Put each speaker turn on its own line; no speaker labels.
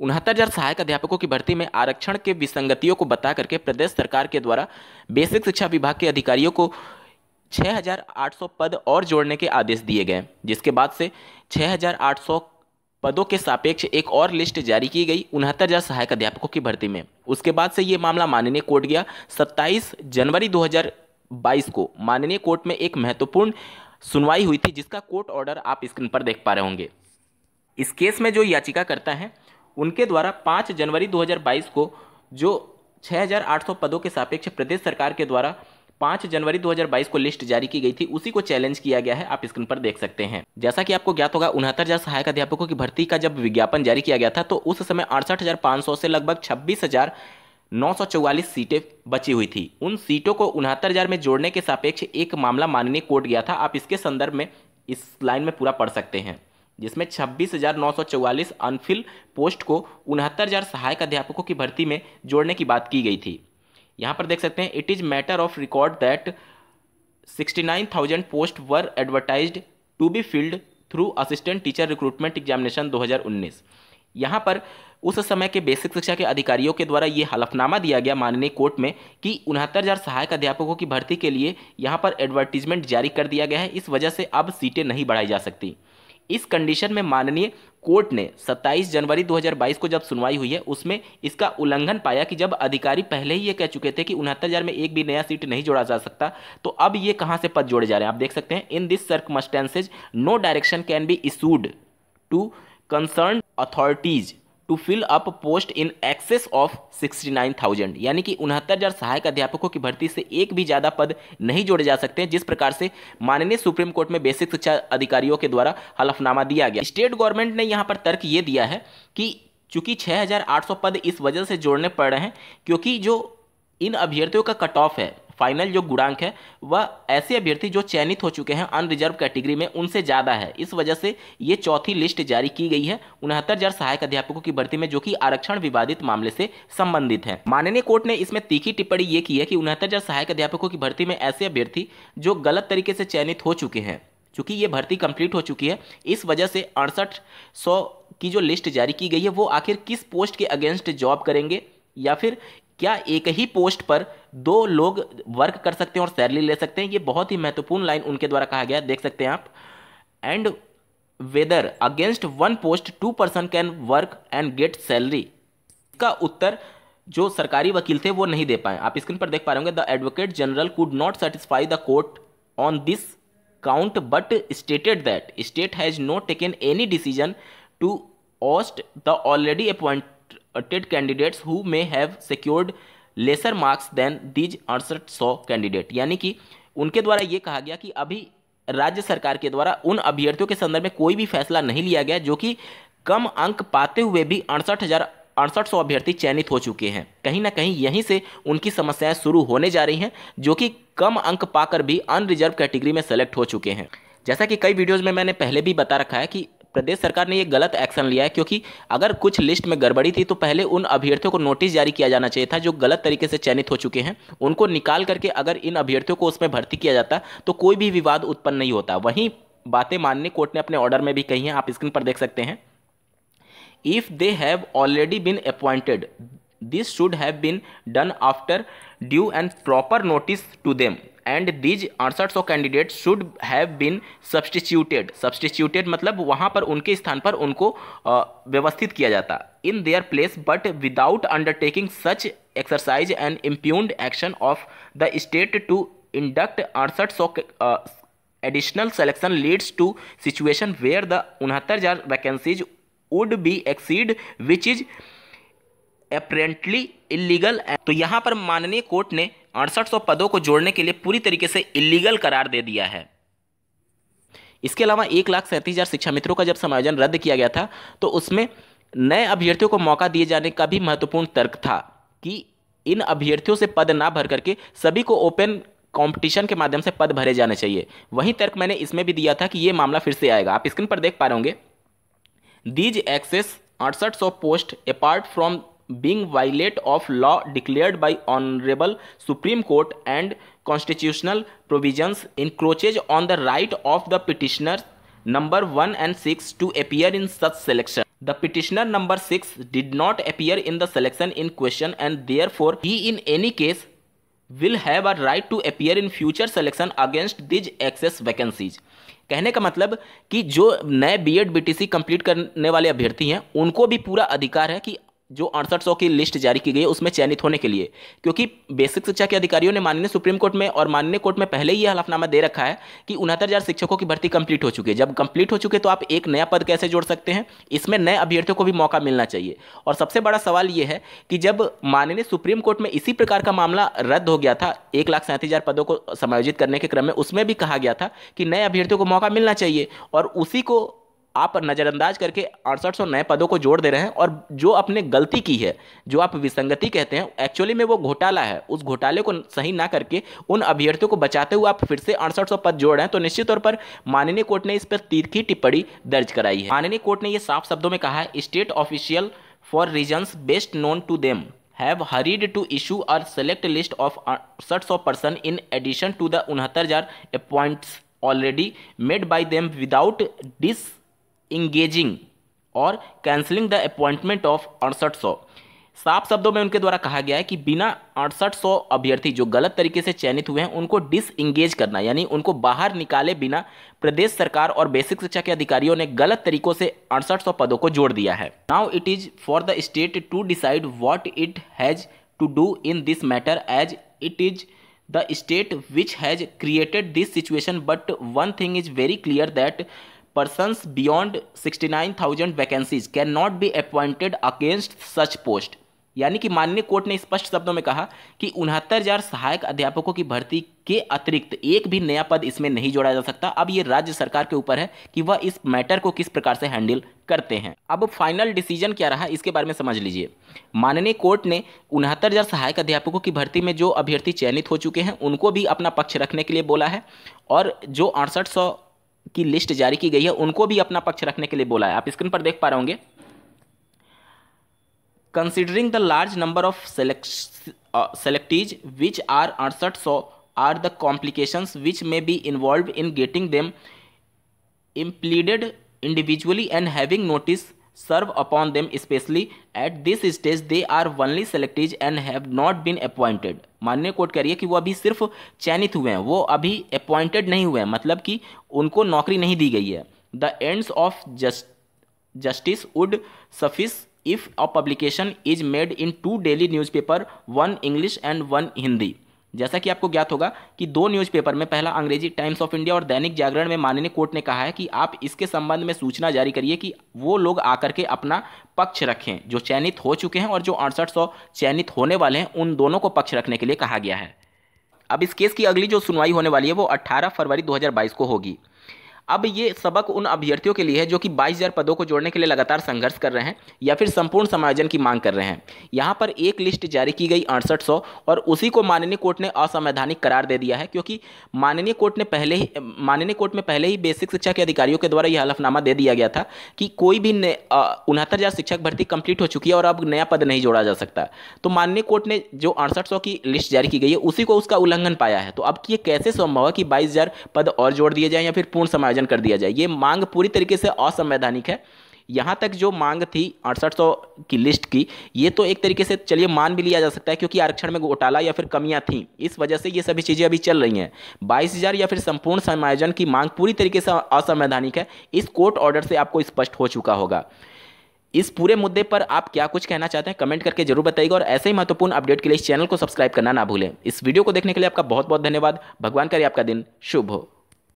69,000 सहायक अध्यापकों की भर्ती में आरक्षण के विसंगतियों को बता करके प्रदेश सरकार के द्वारा बेसिक शिक्षा विभाग के अधिकारियों को 6,800 पद और जोड़ने के आदेश दिए गए, जिसके बाद से 6,800 पदों के सापेक्ष एक और लिस्ट जारी की गई 69,000 सहायक अध्यापकों की भर्ती में। उसके बाद से ये मामला माननीय कोर्ट गया। 27 जनवरी 2022 को माननीय कोर्ट में एक महत्वपूर्ण सुनवाई हुई थी, जिसका कोर्ट ऑर्डर आप स्क्रीन पर देख पा रहे होंगे। इस केस में जो याचिका करता है उनके द्वारा 5 जनवरी 2022 को जो 6,800 पदों के सापेक्ष प्रदेश सरकार के द्वारा 5 जनवरी 2022 को लिस्ट जारी की गई थी, उसी को चैलेंज किया गया है। आप स्क्रीन पर देख सकते हैं। जैसा कि आपको ज्ञात होगा, 69,000 सहायक अध्यापकों की भर्ती का जब विज्ञापन जारी किया गया था तो उस समय 68,500 से लगभग 26,944 सीटें बची हुई थी। उन सीटों को 69,000 में जोड़ने के सापेक्ष एक मामला माननीय कोर्ट गया था। आप इसके संदर्भ में इस लाइन में पूरा पढ़ सकते हैं, जिसमें 26,944 अनफिल पोस्ट को 69,000 सहायक अध्यापकों की भर्ती में जोड़ने की बात की गई थी। यहां पर देख सकते हैं, it is matter of record that 69,000 post were advertised to be filled through assistant teacher recruitment examination 2019। यहां पर उस समय के बेसिक शिक्षा के अधिकारियों के द्वारा ये हलफनामा दिया गया माननीय कोर्ट में कि 69,000 सहायक अध्यापकों की भर्ती के लिए यहां पर एडवर्टीजमेंट जारी कर दिया गया है, इस वजह से अब सीटें नहीं बढ़ाई जा सकती। इस कंडीशन में माननीय कोर्ट ने 27 जनवरी 2022 को जब सुनवाई हुई है उसमें इसका उल्लंघन पाया कि जब अधिकारी पहले ही ये कह चुके थे कि 69,000 में एक भी नया सीट नहीं जोड़ा जा सकता, तो अब ये कहां से पद जोड़े जा रहे हैं। आप देख सकते हैं, in this circumstances no direction can be issued to concern authorities to fill up post in excess of 69,000, यानी कि 69,000 सहायक अध्यापकों की भर्ती से एक भी ज्यादा पद नहीं जोड़े जा सकते, जिस प्रकार से माननीय सुप्रीम कोर्ट में बेसिक शिक्षा अधिकारियों के द्वारा हलफनामा दिया गया। स्टेट गवर्नमेंट ने यहां पर तर्क ये दिया है कि चूंकि 6,800 पद इस वजह से जोड़ने पड़ रहे हैं क्योंकि जो इन अभ्यर्थियों का कट ऑफ है, फाइनल जो गुणांक है, वह ऐसे अभ्यर्थी जो चयनित हो चुके हैं अनरिजर्व कैटेगरी में उनसे ज़्यादा है। इस वजह से ये चौथी लिस्ट जारी की गई है 69,000 सहायक अध्यापकों की भर्ती में, जो कि आरक्षण विवादित मामले से संबंधित है। माननीय कोर्ट ने इसमें तीखी टिप्पणी ये की है कि 69,000 सहायक अध्यापकों की भर्ती में ऐसे अभ्यर्थी जो गलत तरीके से चयनित हो चुके हैं, चूंकि ये भर्ती कंप्लीट हो चुकी है, इस वजह से 6800 की जो लिस्ट जारी की गई है वो आखिर किस पोस्ट के अगेंस्ट जॉब करेंगे, या फिर क्या एक ही पोस्ट पर 2 लोग वर्क कर सकते हैं और सैलरी ले सकते हैं। ये बहुत ही महत्वपूर्ण लाइन उनके द्वारा कहा गया है, देख सकते हैं आप। And whether against 1 post 2 person can work and get salary. इसका उत्तर जो सरकारी वकील थे वो नहीं दे पाए। आप स्क्रीन पर देख पा रहे होंगे, the advocate general could not satisfy the court on this count but stated that state has not taken any decision to oust the already appointed candidates who may have secured lesser marks than these 6800 candidate. यानी कि उनके द्वारा यह कहा गया कि अभी राज्य सरकार के द्वारा उन अभ्यर्थियों के संदर्भ में कोई भी फैसला नहीं लिया गया जो कि कम अंक पाते हुए भी 6800 अभ्यर्थी चयनित हो चुके हैं। कहीं ना कहीं यहीं से उनकी समस्याएं शुरू होने जा रही हैं, जो कि कम अंक पाकर भी अनरिजर्व कैटेगरी में सेलेक्ट हो चुके हैं। जैसा कि कई वीडियोज में मैंने पहले भी बता रखा है कि प्रदेश सरकार ने ये गलत एक्शन लिया है, क्योंकि अगर कुछ लिस्ट में गड़बड़ी थी तो पहले उन अभ्यर्थियों को नोटिस जारी किया जाना चाहिए था जो गलत तरीके से चयनित हो चुके हैं। उनको निकाल करके अगर इन अभ्यर्थियों को उसमें भर्ती किया जाता तो कोई भी विवाद उत्पन्न नहीं होता। वहीं बातें माननीय कोर्ट ने अपने ऑर्डर में भी कही हैं, आप स्क्रीन पर देख सकते हैं। If they have already been appointed this should have been done after due and proper notice to them and these 6800 candidate should have been substituted मतलब वहां पर उनके स्थान पर उनको व्यवस्थित किया जाता in their place, but without undertaking such exercise and impugned action of the state to induct 6800 additional selection leads to situation where the 69,000 vacancies would be exceed which is apparently illegal. तो यहां पर माननीय court ने 6800 पदों को जोड़ने के लिए पूरी तरीके से इलीगल करार दे दिया है। इसके अलावा 1,37,000 शिक्षा मित्रों का जब समायोजन रद्द किया गया था तो उसमें नए अभ्यर्थियों को मौका दिए जाने का भी महत्वपूर्ण तर्क था कि इन अभ्यर्थियों से पद ना भर करके सभी को ओपन कंपटीशन के माध्यम से पद भरे जाने चाहिए। वही तर्क मैंने इसमें भी दिया था कि यह मामला फिर से आएगा। आप स्क्रीन पर देख पा रहे होंगे, these excess 6800 post apart from being violate of law declared by honorable Supreme Court and constitutional provisions encroaches on the right of the petitioners number 1 and 6 to appear in such selection. The petitioner number 6 did not appear in the selection in question and therefore he in any case will have a right to appear in future selection against these excess vacancies। कहने का मतलब कि जो नए BEd BTC complete करने वाले अभ्यर्थी हैं उनको भी पूरा अधिकार है कि जो 6800 की लिस्ट जारी की गई है उसमें चयनित होने के लिए, क्योंकि बेसिक शिक्षा के अधिकारियों ने माननीय सुप्रीम कोर्ट में और माननीय कोर्ट में पहले ही यह हलफनामा दे रखा है कि 69,000 शिक्षकों की भर्ती कंप्लीट हो चुकी है। जब कंप्लीट हो चुके तो आप एक नया पद कैसे जोड़ सकते हैं? इसमें नए अभ्यर्थियों को भी मौका मिलना चाहिए। और सबसे बड़ा सवाल यह है कि जब माननीय सुप्रीम कोर्ट में इसी प्रकार का मामला रद्द हो गया था 1,37,000 पदों को समायोजित करने के क्रम में, उसमें भी कहा गया था कि नए अभ्यर्थियों को मौका मिलना चाहिए, और उसी को आप नज़रअंदाज करके 6800 नए पदों को जोड़ दे रहे हैं। और जो आपने गलती की है, जो आप विसंगति कहते हैं, एक्चुअली में वो घोटाला है। उस घोटाले को सही ना करके उन अभ्यर्थियों को बचाते हुए आप फिर से 6800 पद जोड़ रहे हैं, तो निश्चित तौर पर माननीय कोर्ट ने इस पर तीखी टिप्पणी दर्ज कराई है। माननीय कोर्ट ने यह साफ शब्दों में कहा है, state official for reasons best known to them have hurried to issue a select list of 6800 person in addition to the 69,000 appointments already made by them without disengaging or cancelling the appointment of 6800। साफ शब्दों में उनके द्वारा कहा गया है कि बिना 6800 अभ्यर्थी जो गलत तरीके से चयनित हुए हैं उनको डिसएंगेज करना, यानी उनको बाहर निकाले बिना प्रदेश सरकार और बेसिक शिक्षा के अधिकारियों ने गलत तरीकों से 6800 पदों को जोड़ दिया है। Now it is for the state to decide what it has to do in this matter, as it is the state which has created this situation, but one thing is very clear that persons beyond 69,000 vacancies cannot be appointed against such post। यानी कि माननीय court ने स्पष्ट शब्दों में कहा कि 69,000 सहायक अध्यापकों की भर्ती के अतिरिक्त एक भी नया पद इसमें नहीं जोड़ा जा सकता। अब ये राज्य सरकार के ऊपर है कि वह इस मैटर को किस प्रकार से हैंडल करते हैं। अब फाइनल डिसीजन क्या रहा इसके बारे में समझ लीजिए। माननीय कोर्ट ने 69,000 सहायक अध्यापकों की भर्ती में जो अभ्यर्थी चयनित हो चुके हैं उनको भी अपना पक्ष रखने के लिए बोला है, और जो 6800 की लिस्ट जारी की गई है उनको भी अपना पक्ष रखने के लिए बोला है। आप स्क्रीन पर देख पा रहे होंगे, considering the large number of selectees which are 6800 are the complications which may be involve in getting them impleaded individually and having notice serve upon them, especially at this stage they are only selectees and have not been appointed। माननीय court कह रही है कि वो अभी सिर्फ चयनित हुए हैं, वो अभी अपॉइंटेड नहीं हुए हैं, मतलब कि उनको नौकरी नहीं दी गई है। The ends of justice would suffice if a publication is made in 2 daily newspaper, 1 English and 1 Hindi. जैसा कि आपको ज्ञात होगा कि 2 न्यूज़पेपर में, पहला अंग्रेजी टाइम्स ऑफ इंडिया और दैनिक जागरण में, माननीय कोर्ट ने कहा है कि आप इसके संबंध में सूचना जारी करिए कि वो लोग आकर के अपना पक्ष रखें जो चयनित हो चुके हैं, और जो 6800 चयनित होने वाले हैं उन दोनों को पक्ष रखने के लिए कहा गया है। अब इस केस की अगली जो सुनवाई होने वाली है वो 18 फरवरी 2022 को होगी। अब ये सबक उन अभ्यर्थियों के लिए है जो कि 22,000 पदों को जोड़ने के लिए लगातार संघर्ष कर रहे हैं या फिर संपूर्ण समायोजन की मांग कर रहे हैं। यहाँ पर एक लिस्ट जारी की गई 6800, और उसी को माननीय कोर्ट ने असंवैधानिक करार दे दिया है, क्योंकि माननीय कोर्ट में पहले ही बेसिक शिक्षा के अधिकारियों के द्वारा यह हलफनामा दे दिया गया था कि कोई भी 69,000 शिक्षक भर्ती कंप्लीट हो चुकी है और अब नया पद नहीं जोड़ा जा सकता। तो माननीय कोर्ट ने जो 6800 की लिस्ट जारी की गई है उसी को उसका उल्लंघन पाया है। तो अब ये कैसे संभव है कि 22,000 पद और जोड़ दिए जाए या फिर पूर्ण समायोजन कर दिया जाए? ये मांग पूरी तरीके से असंवैधानिक है। यहां तक जो मांग थी 6800 की लिस्ट की, ये तो एक तरीके से चलिए मान भी लिया जा सकता है, क्योंकि आरक्षण में घोटाला या फिर कमियां थी, इस वजह से ये सभी चीजें अभी चल रही हैं। 22,000 या फिर संपूर्ण समायोजन की मांग पूरी तरीके से असंवैधानिक है। इस कोर्ट ऑर्डर से आपको स्पष्ट हो चुका होगा। इस पूरे मुद्दे पर आप क्या कुछ कहना चाहते हैं कमेंट करके जरूर बताइएगा, और ऐसे ही महत्वपूर्ण अपडेट के लिए इस चैनल को सब्सक्राइब करना ना भूलें। इस वीडियो को देखने के लिए आपका बहुत बहुत धन्यवाद। भगवान करे आपका दिन शुभ हो।